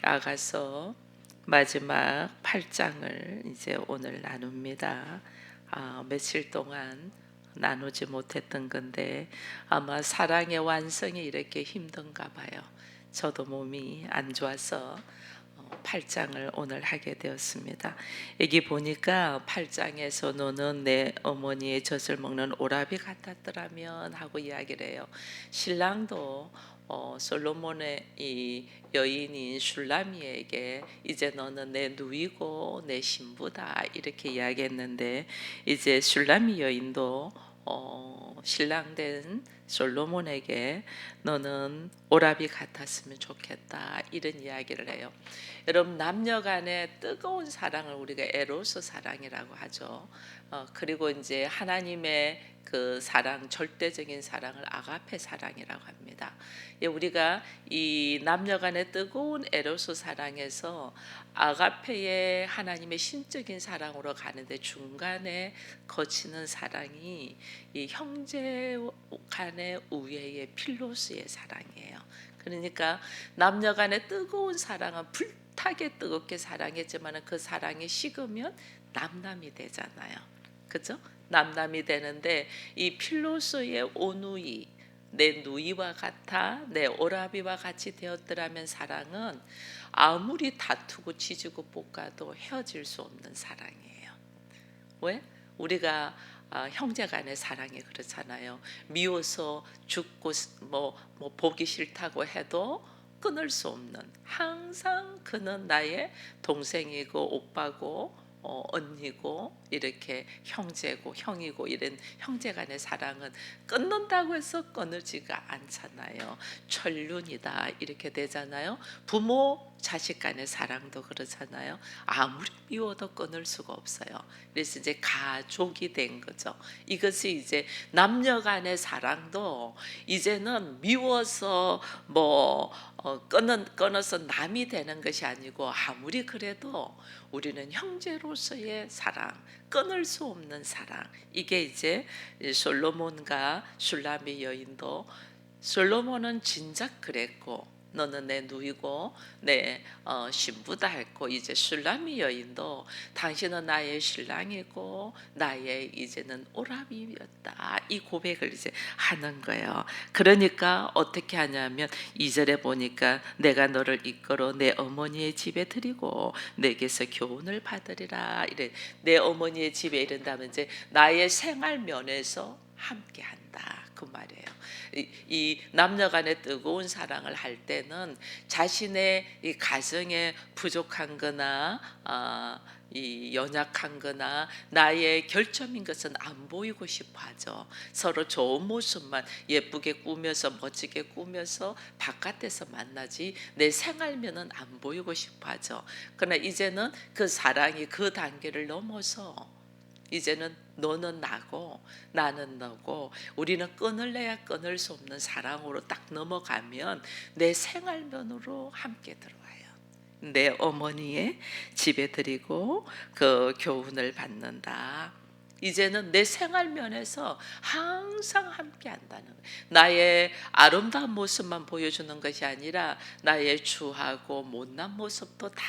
아가서 마지막 8장을 이제 오늘 나눕니다. 며칠 동안 나누지 못했던 건데 아마 사랑의 완성이 이렇게 힘든가 봐요. 저도 몸이 안 좋아서 8장을 오늘 하게 되었습니다. 여기 보니까 8장에서 너는 내 어머니의 젖을 먹는 오라비 같았더라면 하고 이야기를 해요. 신랑도 솔로몬의 이 여인인 슐라미에게 이제 너는 내 누이고 내 신부다 이렇게 이야기했는데 이제 슐라미 여인도 신랑 된 솔로몬에게 너는 오라비 같았으면 좋겠다 이런 이야기를 해요. 여러분 남녀 간의 뜨거운 사랑을 우리가 에로스 사랑이라고 하죠. 그리고 이제 하나님의 그 사랑, 절대적인 사랑을 아가페 사랑이라고 합니다. 우리가 이 남녀 간의 뜨거운 에로스 사랑에서 아가페의 하나님의 신적인 사랑으로 가는데 중간에 거치는 사랑이 이 형제 간의 우애의 필로스의 사랑이에요. 그러니까 남녀 간의 뜨거운 사랑은 불타게 뜨겁게 사랑했지만 그 사랑이 식으면 남남이 되잖아요. 그죠? 남남이 되는데 이 필로스의 오누이 내 누이와 같아 내 오라비와 같이 되었더라면 사랑은 아무리 다투고 지지고 볶아도 헤어질 수 없는 사랑이에요. 왜? 우리가 형제 간의 사랑이 그렇잖아요. 미워서 죽고 뭐 보기 싫다고 해도 끊을 수 없는, 항상 그는 나의 동생이고 오빠고 언니고 이렇게 형제고 형이고 이런 형제 간의 사랑은 끊는다고 해서 끊어지가 않잖아요. 천륜이다 이렇게 되잖아요. 부모 자식 간의 사랑도 그렇잖아요. 아무리 미워도 끊을 수가 없어요. 그래서 이제 가족이 된 거죠. 이것이 이제 남녀 간의 사랑도 이제는 미워서 끊어서 남이 되는 것이 아니고 아무리 그래도 우리는 형제로서의 사랑, 끊을 수 없는 사랑. 이게 이제 솔로몬과 슐라미 여인도 솔로몬은 진작 그랬고 너는 내 누이고 내 신부다 했고 이제 슐라미 여인도 당신은 나의 신랑이고 나의 이제는 오라비였다 이 고백을 이제 하는 거예요. 그러니까 어떻게 하냐면 2절에 보니까 내가 너를 이끌어 내 어머니의 집에 드리고 내게서 교훈을 받으리라 이래. 내 어머니의 집에 이른다면 이제 나의 생활 면에서 함께한다 그 말이에요. 이 남녀 간의 뜨거운 사랑을 할 때는 자신의 이 가정에 부족한 거나 이 연약한 거나 나의 결점인 것은 안 보이고 싶어 하죠. 서로 좋은 모습만 예쁘게 꾸며서 멋지게 꾸며서 바깥에서 만나지 내 생활면은 안 보이고 싶어 하죠. 그러나 이제는 그 사랑이 그 단계를 넘어서 이제는 너는 나고 나는 너고 우리는 끊을래야 끊을 수 없는 사랑으로 딱 넘어가면 내 생활면으로 함께 들어와요. 내 어머니의 집에 드리고 그 교훈을 받는다. 이제는 내 생활면에서 항상 함께 한다는 거예요. 나의 아름다운 모습만 보여주는 것이 아니라 나의 추하고 못난 모습도 다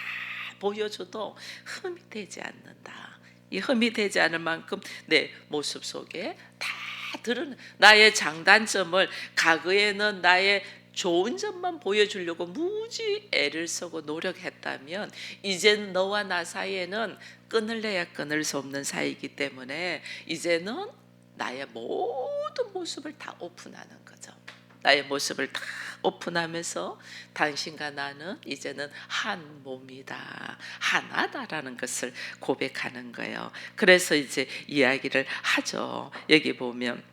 보여줘도 흠이 되지 않는다. 이 흠이 되지 않을 만큼 내 모습 속에 다 드러나 나의 장단점을 과거에는 나의 좋은 점만 보여주려고 무지 애를 쓰고 노력했다면 이제는 너와 나 사이에는 끊을래야 끊을 수 없는 사이이기 때문에 이제는 나의 모든 모습을 다 오픈하는 거죠. 나의 모습을 다 오픈하면서 당신과 나는 이제는 한 몸이다, 하나다라는 것을 고백하는 거예요. 그래서 이제 이야기를 하죠. 여기 보면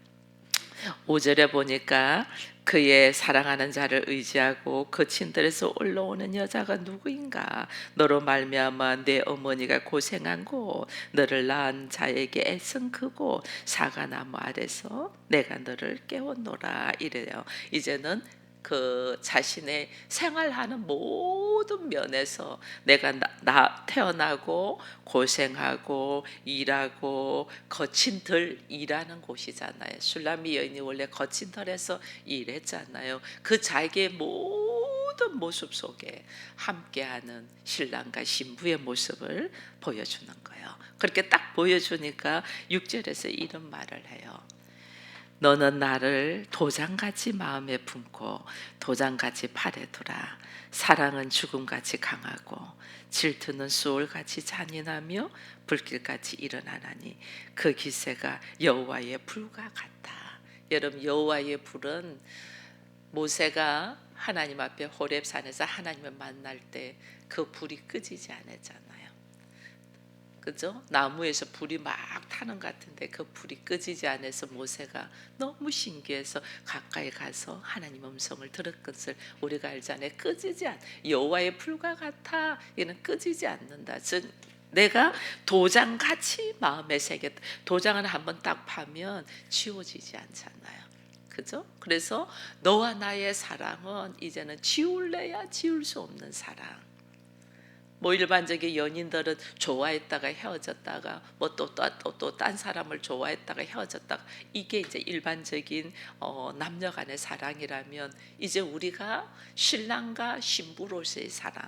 5절에 보니까 그의 사랑하는 자를 의지하고 그 친들에서 올라오는 여자가 누구인가? 너로 말미암아 내 어머니가 고생한 곳, 너를 낳은 자에게 애쓴 그곳, 사과나무 아래서 내가 너를 깨웠노라 이래요. 이제는 그 자신의 생활하는 모든 면에서 내가 나 태어나고 고생하고 일하고 거친 들 일하는 곳이잖아요. 슐라미 여인이 원래 거친 털에서 일했잖아요. 그 자기의 모든 모든 모습 속에 함께하는 신랑과 신부의 모습을 보여주는 거예요. 그렇게 딱 보여주니까 6절에서 이런 말을 해요. 너는 나를 도장같이 마음에 품고 도장같이 팔에 두라. 사랑은 죽음같이 강하고 질투는 수월같이 잔인하며 불길같이 일어나나니 그 기세가 여호와의 불과 같다. 여러분, 여호와의 불은 모세가 하나님 앞에 호렙산에서 하나님을 만날 때 그 불이 끄지지 않았잖아요. 그죠? 나무에서 불이 막 타는 것 같은데 그 불이 끄지지 않아서 모세가 너무 신기해서 가까이 가서 하나님 음성을 들은 것을 우리가 알잖아요. 끄지지 않, 여호와의 불과 같아. 이는 끄지지 않는다. 즉 내가 도장같이 마음에 새겼다. 도장을 한번 딱 파면 지워지지 않잖아요. 그죠? 그래서 너와 나의 사랑은 이제는 지울래야 지울 수 없는 사랑. 뭐 일반적인 연인들은 좋아했다가 헤어졌다가 뭐 또 딴 사람을 좋아했다가 헤어졌다가 이게 이제 일반적인 남녀 간의 사랑이라면, 이제 우리가 신랑과 신부로서의 사랑,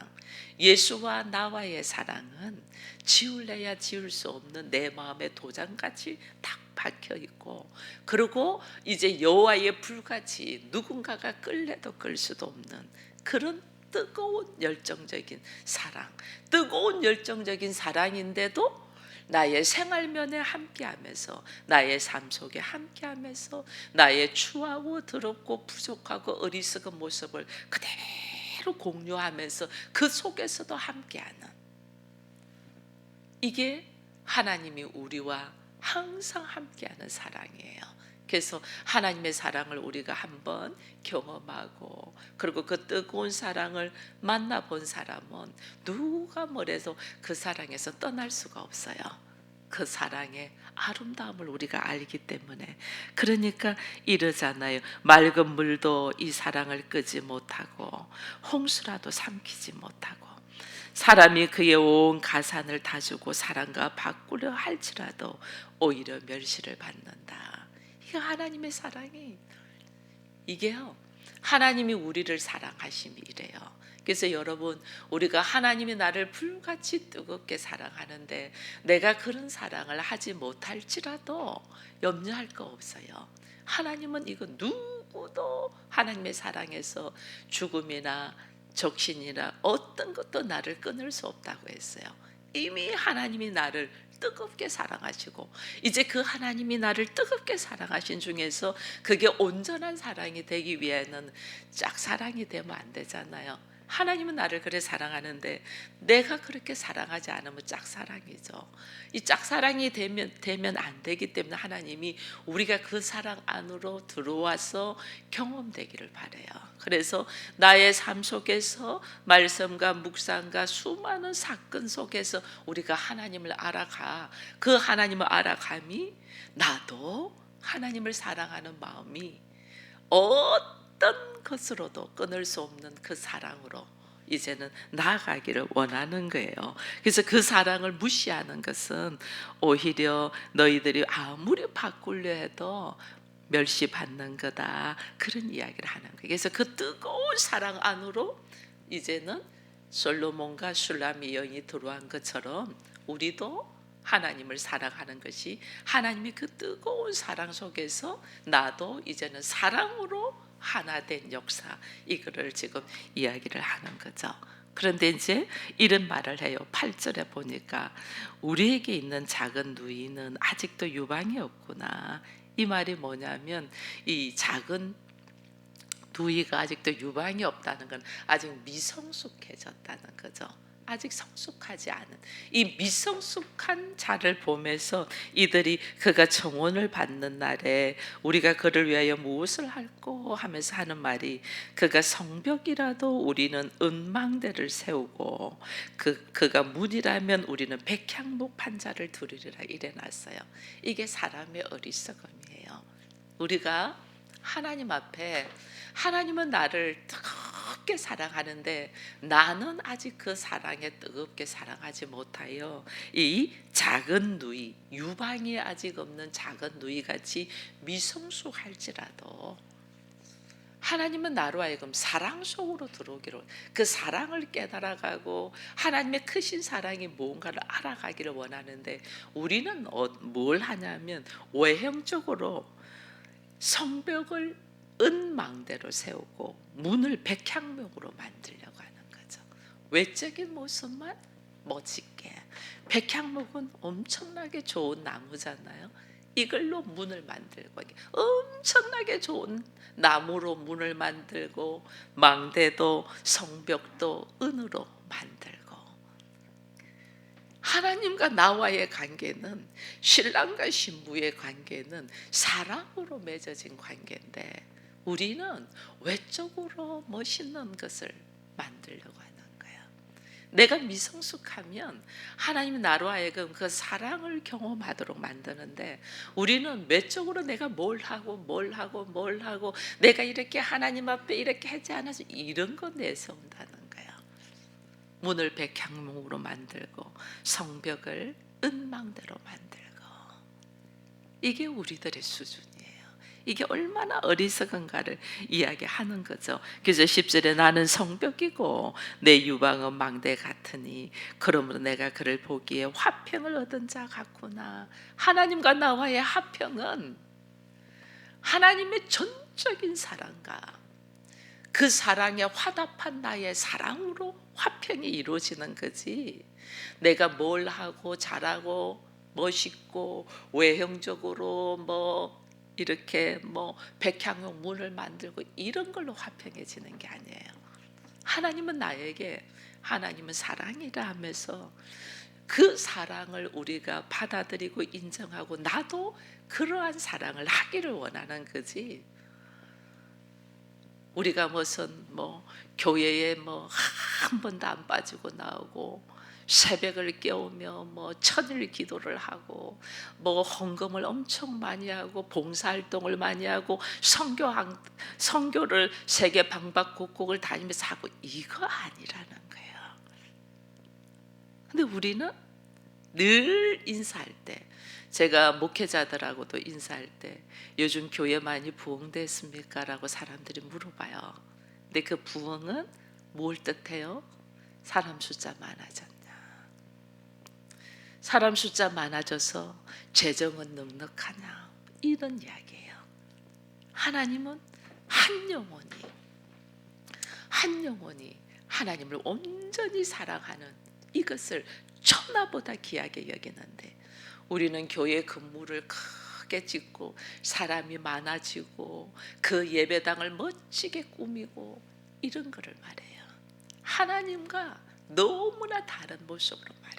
예수와 나와의 사랑은 지울래야 지울 수 없는 내 마음의 도장같이 딱 박혀 있고, 그리고 이제 여호와의 불같이 누군가가 끌래도 끌 수도 없는 그런 뜨거운 열정적인 사랑, 뜨거운 열정적인 사랑인데도 나의 생활면에 함께하면서, 나의 삶 속에 함께하면서 나의 추하고 더럽고 부족하고 어리석은 모습을 그대로 공유하면서 그 속에서도 함께하는, 이게 하나님이 우리와 항상 함께하는 사랑이에요. 그래서 하나님의 사랑을 우리가 한번 경험하고, 그리고 그 뜨거운 사랑을 만나본 사람은 누가 뭐래도 그 사랑에서 떠날 수가 없어요. 그 사랑의 아름다움을 우리가 알기 때문에. 그러니까 이러잖아요. 맑은 물도 이 사랑을 끄지 못하고 홍수라도 삼키지 못하고, 사람이 그의 온 가산을 다 주고 사랑과 바꾸려 할지라도 오히려 멸시를 받는다. 이게 하나님의 사랑이, 이게요, 하나님이 우리를 사랑하심이 이래요. 그래서 여러분, 우리가 하나님이 나를 불같이 뜨겁게 사랑하는데 내가 그런 사랑을 하지 못할지라도 염려할 거 없어요. 하나님은 이거 누구도 하나님의 사랑에서 죽음이나 적신이나 어떤 것도 나를 끊을 수 없다고 했어요. 이미 하나님이 나를 뜨겁게 사랑하시고, 이제 그 하나님이 나를 뜨겁게 사랑하신 중에서 그게 온전한 사랑이 되기 위해는 짝사랑이 되면 안 되잖아요. 하나님은 나를 그래 사랑하는데 내가 그렇게 사랑하지 않으면 짝사랑이죠. 이 짝사랑이 되면 안 되기 때문에 하나님이 우리가 그 사랑 안으로 들어와서 경험되기를 바라요. 그래서 나의 삶 속에서 말씀과 묵상과 수많은 사건 속에서 우리가 하나님을 알아가, 그 하나님을 알아감이 나도 하나님을 사랑하는 마음이 어떤 것으로도 끊을 수 없는 그 사랑으로 이제는 나아가기를 원하는 거예요. 그래서 그 사랑을 무시하는 것은 오히려 너희들이 아무리 바꾸려 해도 멸시받는 거다, 그런 이야기를 하는 거예요. 그래서 그 뜨거운 사랑 안으로 이제는 솔로몬과 슐라미 여인이 들어간 것처럼 우리도 하나님을 사랑하는 것이, 하나님이 그 뜨거운 사랑 속에서 나도 이제는 사랑으로 하나 된 역사, 이거를 지금 이야기를 하는 거죠. 그런데 이제 이런 말을 해요. 8절에 보니까 우리에게 있는 작은 누이는 아직도 유방이 없구나. 이 말이 뭐냐면, 이 작은 누이가 아직도 유방이 없다는 건 아직 미성숙해졌다는 거죠. 아직 성숙하지 않은 이 미성숙한 자를 보면서 이들이 그가 정원을 받는 날에 우리가 그를 위하여 무엇을 할꼬 하면서 하는 말이, 그가 성벽이라도 우리는 은망대를 세우고 그가 문이라면 우리는 백향목 판자를 두리리라 이래놨어요. 이게 사람의 어리석음이에요. 우리가 하나님 앞에, 하나님은 나를 뜨겁게 사랑하는데 나는 아직 그 사랑에 뜨겁게 사랑하지 못하여 이 작은 누이, 유방이 아직 없는 작은 누이같이 미성숙할지라도 하나님은 나로 하여금 사랑 속으로 들어오기로, 그 사랑을 깨달아가고 하나님의 크신 사랑이 뭔가를 알아가기를 원하는데, 우리는 뭘 하냐면 외형적으로 성벽을 은망대로 세우고 문을 백향목으로 만들려고 하는 거죠. 외적인 모습만 멋있게. 백향목은 엄청나게 좋은 나무잖아요. 이걸로 문을 만들고, 엄청나게 좋은 나무로 문을 만들고, 망대도 성벽도 은으로 만들고. 하나님과 나와의 관계는, 신랑과 신부의 관계는 사랑으로 맺어진 관계인데, 우리는 외적으로 멋있는 것을 만들려고 하는 거예요. 내가 미성숙하면 하나님이 나로 하여금 그 사랑을 경험하도록 만드는데, 우리는 외적으로 내가 뭘 하고 내가 이렇게 하나님 앞에 이렇게 하지 않아서 이런 거 내세운다는 거예요. 문을 백향목으로 만들고 성벽을 은망대로 만들고. 이게 우리들의 수준이에요. 이게 얼마나 어리석은가를 이야기하는 거죠. 그래서 10절에 나는 성벽이고 내 유방은 망대 같으니 그러므로 내가 그를 보기에 화평을 얻은 자 같구나. 하나님과 나와의 화평은 하나님의 전적인 사랑과 그 사랑에 화답한 나의 사랑으로 화평이 이루어지는 거지, 내가 뭘 하고 잘하고 멋있고 외형적으로 뭐 이렇게 뭐 백향목 문을 만들고 이런 걸로 화평해지는 게 아니에요. 하나님은 나에게, 하나님은 사랑이라 하면서 그 사랑을 우리가 받아들이고 인정하고 나도 그러한 사랑을 하기를 원하는 거지. 우리가 무슨 뭐 교회에 뭐 한 번도 안 빠지고 나오고 새벽을 깨우며 뭐 천일 기도를 하고 뭐 헌금을 엄청 많이 하고 봉사활동을 많이 하고 선교를 세계 방방곡곡을 다니면서 하고, 이거 아니라는 거예요. 근데 우리는 늘 인사할 때, 제가 목회자들하고도 인사할 때 요즘 교회 많이 부흥됐습니까? 라고 사람들이 물어봐요. 근데 그 부흥은 뭘 뜻해요? 사람 숫자 많아졌냐? 사람 숫자 많아져서 재정은 넉넉하냐? 이런 이야기예요. 하나님은 한 영혼이 하나님을 온전히 사랑하는 이것을 천하보다 귀하게 여기는데, 우리는 교회 건물을 크게 짓고 사람이 많아지고 그 예배당을 멋지게 꾸미고 이런 거를 말해요. 하나님과 너무나 다른 모습으로 말해요.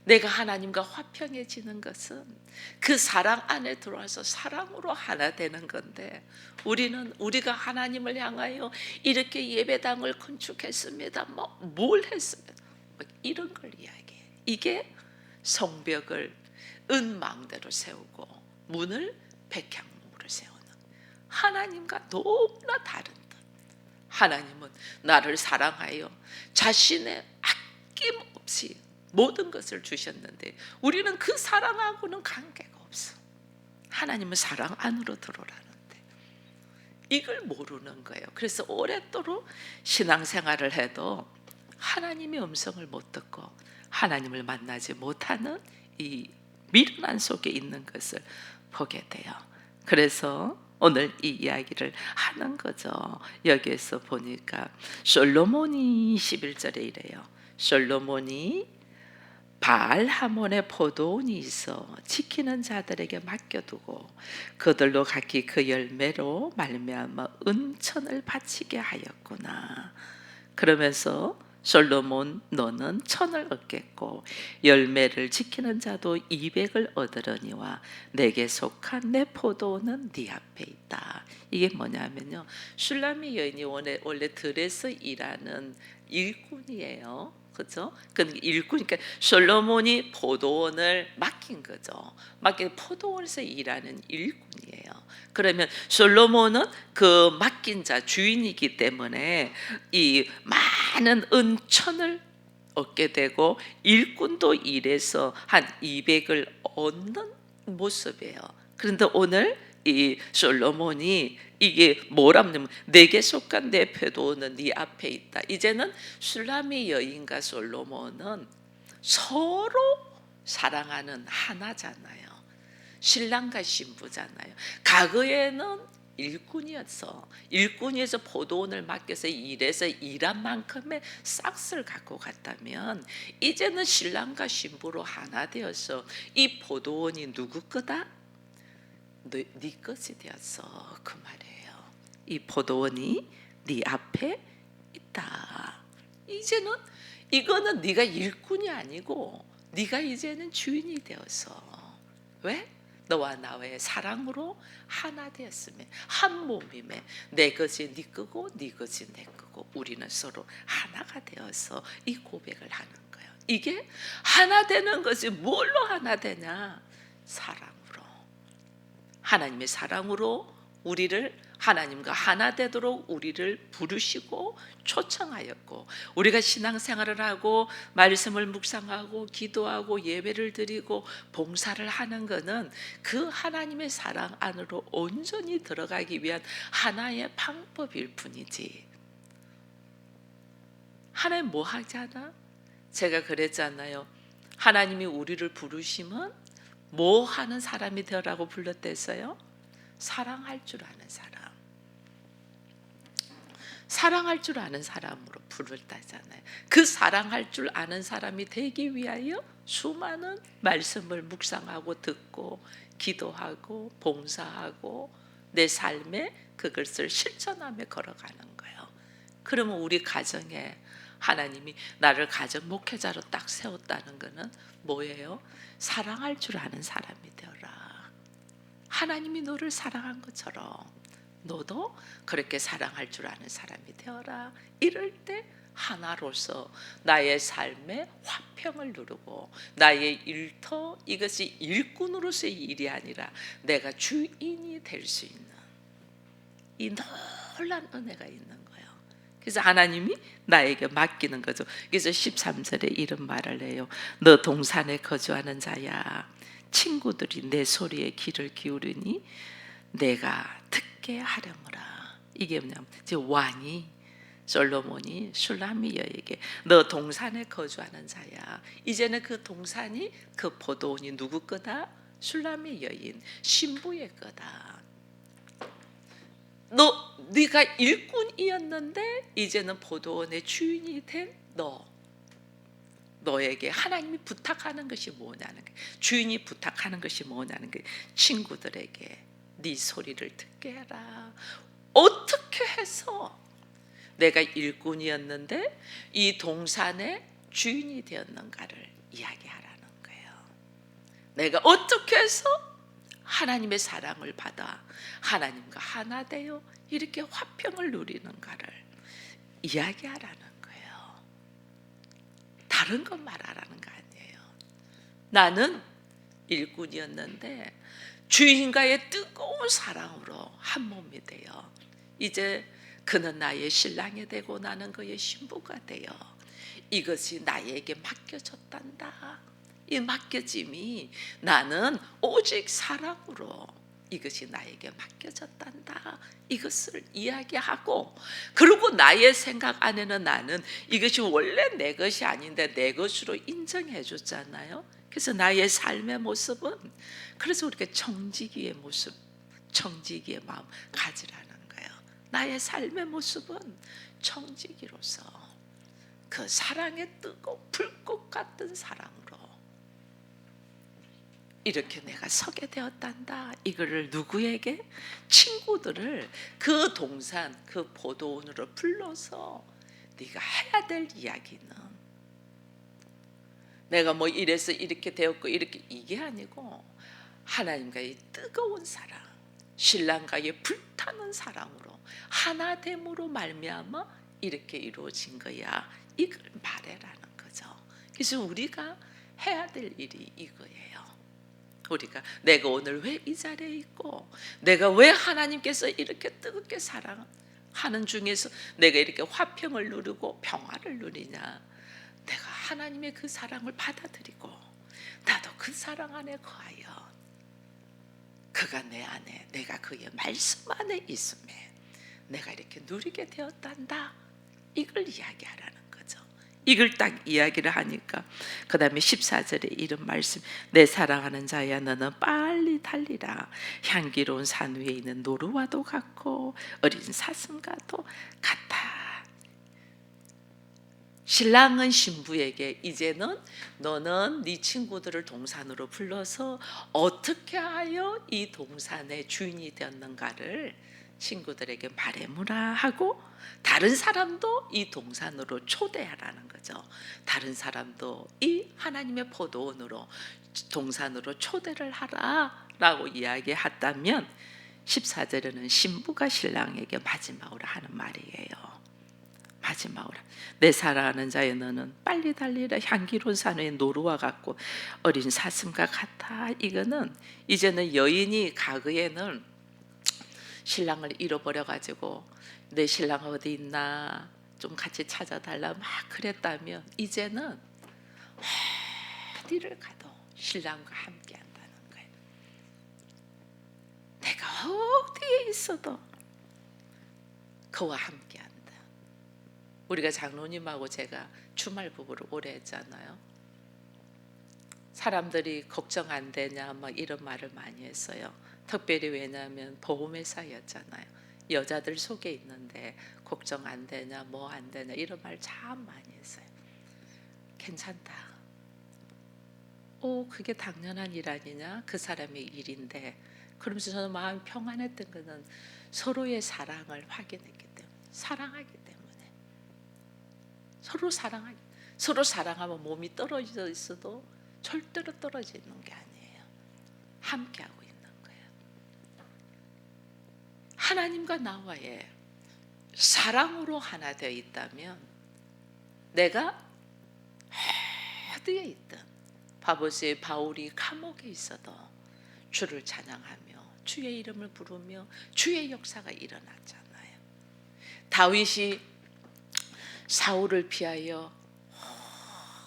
내가 하나님과 화평해지는 것은 그 사랑 안에 들어와서 사랑으로 하나 되는 건데, 우리가 하나님을 향하여 이렇게 예배당을 건축했습니다, 뭘 했습니다, 이런 걸 이야기해요. 이게 성벽을 은망대로 세우고 문을 백향목으로 세우는, 하나님과 너무나 다른 듯. 하나님은 나를 사랑하여 자신의 아낌없이 모든 것을 주셨는데, 우리는 그 사랑하고는 관계가 없어. 하나님은 사랑 안으로 들어오라는데 이걸 모르는 거예요. 그래서 오랫도록 신앙생활을 해도 하나님의 음성을 못 듣고 하나님을 만나지 못하는 이 미련한 속에 있는 것을 보게 돼요. 그래서 오늘 이 이야기를 하는 거죠. 여기에서 보니까 솔로몬이 11절에 이래요. 솔로몬이 바알하몬의 포도원이 있어 지키는 자들에게 맡겨두고 그들로 각기 그 열매로 말미암아 은천을 바치게 하였구나. 그러면서 솔로몬 너는 천을 얻겠고 열매를 지키는 자도 200을 얻으려니와 내게 속한 내 포도원은 네 앞에 있다. 이게 뭐냐면요, 슐라미 여인이 원래 들에서 일하는 일꾼이에요. 그죠? 그러니까 솔로몬이 포도원을 맡긴 거죠. 포도원에서 일하는 일꾼이에요. 그러면 솔로몬은 그 맡긴 자 주인이기 때문에 이 많은 은천을 얻게 되고 일꾼도 일해서 한 200을 얻는 모습이에요. 그런데 오늘 이 솔로몬이 이게 뭐라면 내게 속한 내 포도원은 네 앞에 있다. 이제는 슐라미 여인과 솔로몬은 서로 사랑하는 하나잖아요. 신랑과 신부잖아요. 과거에는 일꾼이어서 포도원을 맡겨서 일해서 일한 만큼의 싹스를 갖고 갔다면, 이제는 신랑과 신부로 하나 되어서 이 포도원이 누구 거다? 네 것이 되었어, 그 말이에요. 이 포도원이 네 앞에 있다. 이제는 이거는 네가 일꾼이 아니고 네가 이제는 주인이 되어서, 왜? 너와 나의 사랑으로 하나 되었으면, 한 몸임에 내 것이 네 거고 네 것이 내 거고 우리는 서로 하나가 되어서 이 고백을 하는 거예요. 이게 하나 되는 것이 뭘로 하나 되냐? 사랑으로. 하나님의 사랑으로 우리를 하나님과 하나 되도록 우리를 부르시고 초청하였고, 우리가 신앙생활을 하고 말씀을 묵상하고 기도하고 예배를 드리고 봉사를 하는 것은 그 하나님의 사랑 안으로 온전히 들어가기 위한 하나의 방법일 뿐이지. 하나님 뭐 하잖아? 제가 그랬잖아요. 하나님이 우리를 부르시면 뭐 하는 사람이 되라고 불렀댔어요? 사랑할 줄 아는 사람. 사랑할 줄 아는 사람으로 부르다잖아요. 그 사랑할 줄 아는 사람이 되기 위하여 수많은 말씀을 묵상하고 듣고 기도하고 봉사하고 내 삶에 그것을 실천하며 걸어가는 거예요. 그러면 우리 가정에 하나님이 나를 가정 목회자로 딱 세웠다는 것은 뭐예요? 사랑할 줄 아는 사람이 되어라. 하나님이 너를 사랑한 것처럼 너도 그렇게 사랑할 줄 아는 사람이 되어라. 이럴 때 하나로서 나의 삶에 화평을 누르고 나의 일터, 이것이 일꾼으로서의 일이 아니라 내가 주인이 될 수 있는 이 놀란 은혜가 있는 거예요. 그래서 하나님이 나에게 맡기는 거죠. 그래서 13절에 이런 말을 해요. 너 동산에 거주하는 자야, 친구들이 내 소리에 귀를 기울이니 내가 듣게 하려무라. 이게 뭐냐면 이제 왕이 솔로몬이 슐라미 여에게 너 동산에 거주하는 자야. 이제는 그 동산이, 그 포도원이 누구 거다? 슐라미 여인 신부의 거다. 네가 일꾼이었는데 이제는 포도원의 주인이 된 너에게 하나님이 부탁하는 것이 뭐냐는 거예요. 주인이 부탁하는 것이 뭐냐는 거예요. 친구들에게 네 소리를 듣게 해라. 어떻게 해서 내가 일꾼이었는데 이 동산의 주인이 되었는가를 이야기하라는 거예요. 내가 어떻게 해서 하나님의 사랑을 받아 하나님과 하나 되어 이렇게 화평을 누리는가를 이야기하라는 거예요. 다른 것 말하라는 거 아니에요. 나는 일꾼이었는데 주인과의 뜨거운 사랑으로 한 몸이 되어 이제 그는 나의 신랑이 되고 나는 그의 신부가 되어 이것이 나에게 맡겨졌단다. 이 맡겨짐이 나는 오직 사랑으로 이것이 나에게 맡겨졌단다. 이것을 이야기하고, 그리고 나의 생각 안에는 나는 이것이 원래 내 것이 아닌데 내 것으로 인정해 줬잖아요. 그래서 나의 삶의 모습은, 그래서 우리가 청지기의 모습, 청지기의 마음 가지라는 거예요. 나의 삶의 모습은 청지기로서 그 사랑의 뜨거운 불꽃 같은 사랑으로 이렇게 내가 서게 되었단다. 이거를 누구에게? 친구들을 그 동산, 그 포도원으로 불러서 네가 해야 될 이야기는 내가 뭐 이래서 이렇게 되었고 이렇게, 이게 아니고 하나님과의 뜨거운 사랑, 신랑과의 불타는 사랑으로 하나됨으로 말미암아 이렇게 이루어진 거야. 이걸 말해라는 거죠. 그래서 우리가 해야 될 일이 이거예요. 우리가 내가 오늘 왜 이 자리에 있고 내가 왜 하나님께서 이렇게 뜨겁게 사랑하는 중에서 내가 이렇게 화평을 누리고 평화를 누리냐? 내가 하나님의 그 사랑을 받아들이고 나도 그 사랑 안에 거하여 그가 내 안에, 내가 그의 말씀 안에 있음에 내가 이렇게 누리게 되었단다. 이걸 이야기하라는 거죠. 이걸 딱 이야기를 하니까 그 다음에 14절에 이런 말씀, 내 사랑하는 자야 너는 빨리 달리라. 향기로운 산 위에 있는 노루와도 같고 어린 사슴과도 같아. 신랑은 신부에게 이제는 너는 네 친구들을 동산으로 불러서 어떻게 하여 이 동산의 주인이 되었는가를 친구들에게 말해무라 하고, 다른 사람도 이 동산으로 초대하라는 거죠. 다른 사람도 이 하나님의 포도원으로, 동산으로 초대를 하라 라고 이야기했다면 14절에는 신부가 신랑에게 마지막으로 하는 말이에요. 마지막으로, 내 사랑하는 자여 너는 빨리 달리라. 향기로운 산 위에 노루와 같고 어린 사슴과 같아. 이거는 이제는 여인이 과거에는 신랑을 잃어버려 가지고 내 신랑 어디 있나 좀 같이 찾아달라 막 그랬다면, 이제는 어디를 가도 신랑과 함께 한다는 거예요. 내가 어디에 있어도 그와 함께 한다. 우리가 장로님하고 제가 주말 부부를 오래 했잖아요. 사람들이 걱정 안 되냐 막 이런 말을 많이 했어요. 특별히 왜냐하면 보험회사였잖아요. 여자들 속에 있는데 걱정 안 되냐 뭐 안 되냐 이런 말 참 많이 했어요. 괜찮다. 그게 당연한 일 아니냐, 그 사람의 일인데. 그러면서 저는 마음이 평안했던 것은 서로의 사랑을 확인했기 때문에, 사랑하기 때문에. 서로 사랑하면 몸이 떨어져 있어도 절대로 떨어지는 게 아니에요. 함께하고 있는 거예요. 하나님과 나와의 사랑으로 하나 되어 있다면 내가 어디에 있든, 바보스의 바울이 감옥에 있어도 주를 찬양하며 주의 이름을 부르며 주의 역사가 일어났잖아요. 다윗이 사울을 피하여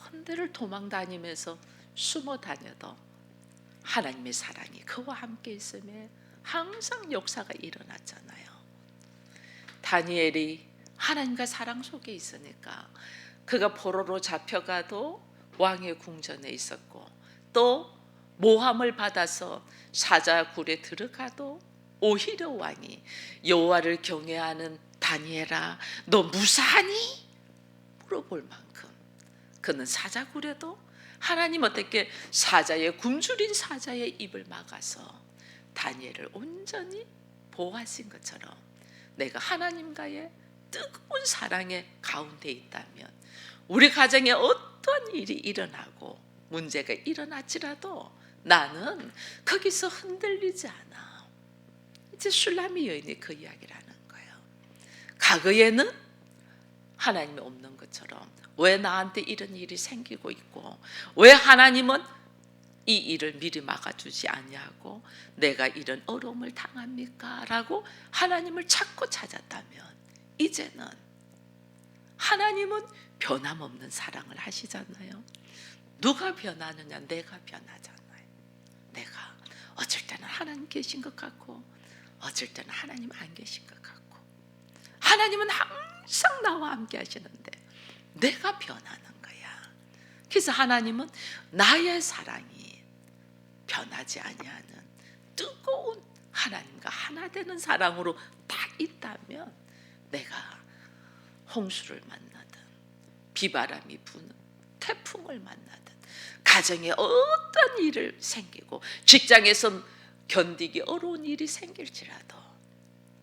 헌데를 도망 다니면서 숨어 다녀도 하나님의 사랑이 그와 함께 있음에 항상 역사가 일어났잖아요. 다니엘이 하나님과 사랑 속에 있으니까 그가 포로로 잡혀가도 왕의 궁전에 있었고, 또 모함을 받아서 사자굴에 들어가도 오히려 왕이 여호와를 경외하는 다니엘아 너 무사하니? 물어볼 만큼 그는 사자굴에도 하나님 어떻게 사자의 굶주린 사자의 입을 막아서 다니엘을 온전히 보호하신 것처럼 내가 하나님과의 뜨거운 사랑의 가운데 있다면 우리 가정에 어떤 일이 일어나고 문제가 일어날지라도 나는 거기서 흔들리지 않아. 이제 슐라미 여인이 그 이야기를 하는 거예요. 과거에는 하나님이 없는 것처럼 왜 나한테 이런 일이 생기고 있고 왜 하나님은 이 일을 미리 막아주지 아니하고 내가 이런 어려움을 당합니까? 라고 하나님을 찾고 찾았다면, 이제는 하나님은 변함없는 사랑을 하시잖아요. 누가 변하느냐? 내가 변하잖아요. 내가 어쩔 때는 하나님 계신 것 같고 어쩔 때는 하나님 안 계신 것 같고, 하나님은 항상 나와 함께 하시는데 내가 변하는 거야. 그래서 하나님은 나의 사랑이 변하지 아니하는 뜨거운 하나님과 하나 되는 사랑으로 딱 있다면, 내가 홍수를 만나든 비바람이 부는 태풍을 만나든 가정에 어떤 일을 생기고 직장에서 견디기 어려운 일이 생길지라도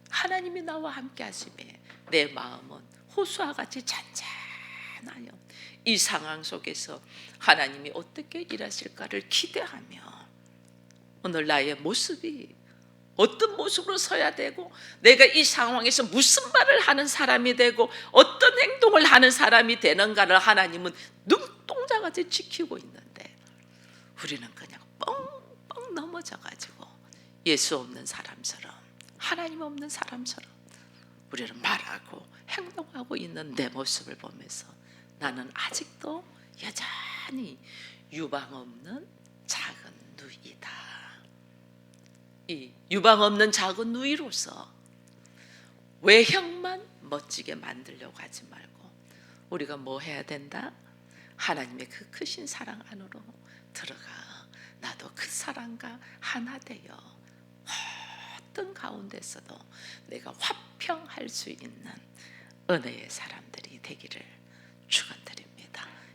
하나님이 나와 함께 하심에 내 마음은 호수와 같이 잔잔하여 이 상황 속에서 하나님이 어떻게 일하실까를 기대하며 오늘 나의 모습이 어떤 모습으로 서야 되고 내가 이 상황에서 무슨 말을 하는 사람이 되고 어떤 행동을 하는 사람이 되는가를 하나님은 눈동자같이 지키고 있는데 우리는 그냥 뻥뻥 넘어져가지고 예수 없는 사람처럼 하나님 없는 사람처럼 우리는 말하고 행동하고 있는 내 모습을 보면서 나는 아직도 여전히 유방 없는 작은 누이다. 이 유방 없는 작은 누이로서 외형만 멋지게 만들려고 하지 말고 우리가 뭐 해야 된다? 하나님의 그 크신 사랑 안으로 들어가. 나도 그 사랑과 하나 되어 어떤 가운데서도 내가 화평할 수 있는 은혜의 사람들이 되기를 축원드립니다.